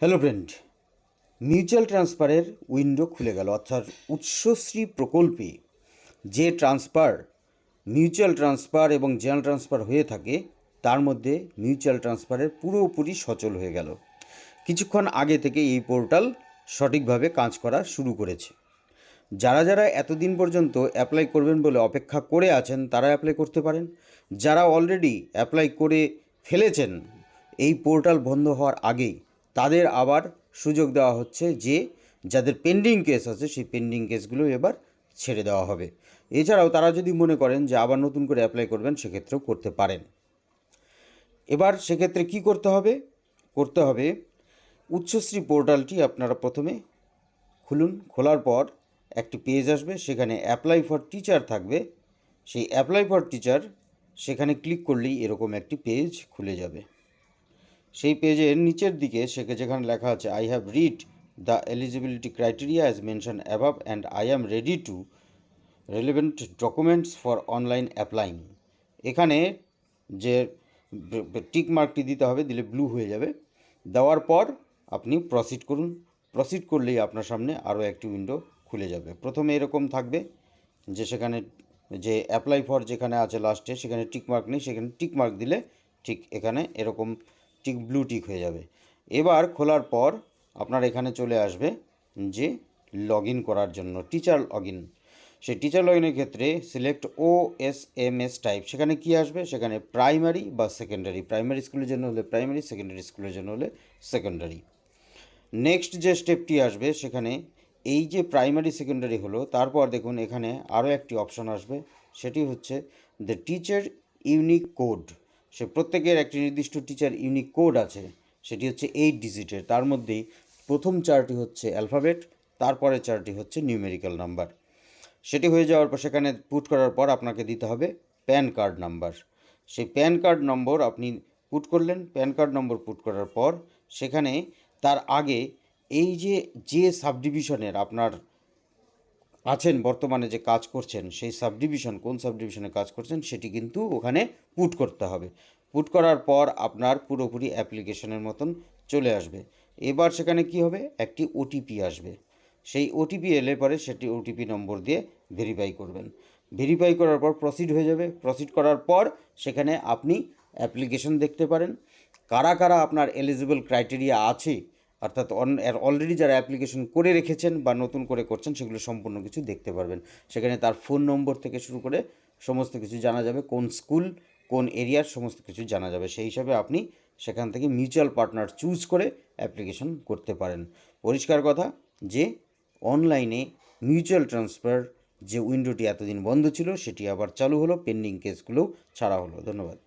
Hello friend, mutual ট্রান্সফারের window খুলে গেল। অর্থাৎ উৎসশ্রী প্রকল্পে যে ট্রান্সফার, মিউচুয়াল ট্রান্সফার এবং জেনারেল ট্রান্সফার হয়ে থাকে, তার মধ্যে মিউচুয়াল ট্রান্সফারের পুরোপুরি সচল হয়ে গেল। কিছুক্ষণ আগে থেকে এই পোর্টাল সঠিকভাবে কাজ করা শুরু করেছে। যারা যারা এতদিন পর্যন্ত অ্যাপ্লাই করবেন বলে অপেক্ষা করে আছেন, তারা অ্যাপ্লাই করতে পারেন। যারা অলরেডি অ্যাপ্লাই করে ফেলেছেন এই পোর্টাল বন্ধ হওয়ার আগেই, তাদের আবার সুযোগ দেওয়া হচ্ছে যে যাদের পেন্ডিং কেস আছে সেই পেন্ডিং কেসগুলো এবার ছেড়ে দেওয়া হবে। এছাড়াও তারা যদি মনে করেন যে আবার নতুন করে অ্যাপ্লাই করবেন, সেক্ষেত্রেও করতে পারেন। এবার সেক্ষেত্রে কি করতে হবে উচ্চশ্রী পোর্টালটি আপনারা প্রথমে খুলুন। খোলার পর একটি পেজ আসবে, সেখানে অ্যাপ্লাই ফর টিচার থাকবে। সেই অ্যাপ্লাই ফর টিচার সেখানে ক্লিক করলেই এরকম একটি পেজ খুলে যাবে। সেই পেজের নিচের দিকে যেখানে লেখা আছে I have read the eligibility criteria as mention above and I am ready to relevant documents for online applying, এখানে যে টিক মার্কটি দিতে হবে, দিলে ব্লু হয়ে যাবে। দেওয়ার পর আপনি প্রসিড করুন। প্রসিড করলেই আপনার সামনে আরও একটি উইন্ডো খুলে যাবে। প্রথমে এরকম থাকবে যে সেখানে যে অ্যাপ্লাই ফর যেখানে আছে লাস্টে, সেখানে টিক মার্ক নেই, সেখানে টিক মার্ক দিলে ঠিক এখানে এরকম ব্লু টিক হয়ে যাবে। এবার খোলার পর আপনার এখানে চলে আসবে যে লগ ইন করার জন্য টিচার লগ ইন। সেই টিচার লগ ইনের ক্ষেত্রে সিলেক্ট OSMS টাইপ, সেখানে কি আসবে, সেখানে প্রাইমারি বা সেকেন্ডারি, প্রাইমারি স্কুলের জন্য হলে প্রাইমারি, সেকেন্ডারি স্কুলের জন্য হলে সেকেন্ডারি। নেক্সট যে স্টেপটি আসবে, সেখানে এই যে প্রাইমারি সেকেন্ডারি হলো, তারপর দেখুন এখানে আরও একটি অপশন আসবে, সেটি হচ্ছে দ্য টিচার ইউনিক কোড। সে প্রত্যেকের একটি নির্দিষ্ট টিচার ইউনিক কোড আছে, সেটি হচ্ছে 8 ডিজিটের। তার মধ্যেই প্রথম চারটি হচ্ছে অ্যালফাবেট, তারপরে চারটি হচ্ছে নিউমেরিক্যাল নাম্বার। সেটি হয়ে যাওয়ার পর সেখানে পুট করার পর আপনাকে দিতে হবে প্যান কার্ড নাম্বার। সেই প্যান কার্ড নম্বর আপনি পুট করলেন। প্যান কার্ড নম্বর পুট করার পর সেখানে তার আগে এই যে সাবডিভিশনের আপনার আছেন, বর্তমানে যে কাজ করছেন, সেই সাবডিভিশন কোন সাবডিভিশনে কাজ করছেন সেটি কিন্তু ওখানে পুট করতে হবে। পুট করার পর আপনার পুরোপুরি অ্যাপ্লিকেশনের মতন চলে আসবে। এবার সেখানে কি হবে, একটি ওটিপি আসবে। সেই ওটিপি এলে পরে সেটি ওটিপি নম্বর দিয়ে ভেরিফাই করবেন। ভেরিফাই করার পর প্রসিড হয়ে যাবে। প্রসিড করার পর সেখানে আপনি অ্যাপ্লিকেশন দেখতে পারেন, কারা কারা আপনার এলিজিবল ক্রাইটেরিয়া আছে, অর্থাৎ অলরেডি যারা অ্যাপ্লিকেশন করে রেখেছেন বা নতুন করে করছেন, সেগুলো সম্পূর্ণ কিছু দেখতে পারবেন। সেখানে তার ফোন নম্বর থেকে শুরু করে সমস্ত কিছু জানা যাবে, কোন স্কুল কোন এরিয়ার সমস্ত কিছু জানা যাবে। সেই হিসাবে আপনি সেখান থেকে মিউচুয়াল পার্টনার চুজ করে অ্যাপ্লিকেশন করতে পারেন। পরিষ্কার কথা যে অনলাইনে মিউচুয়াল ট্রান্সফার যে উইন্ডোটি এতদিন বন্ধ ছিল, সেটি আবার চালু হলো, পেন্ডিং কেসগুলোও ছাড়া হলো। ধন্যবাদ।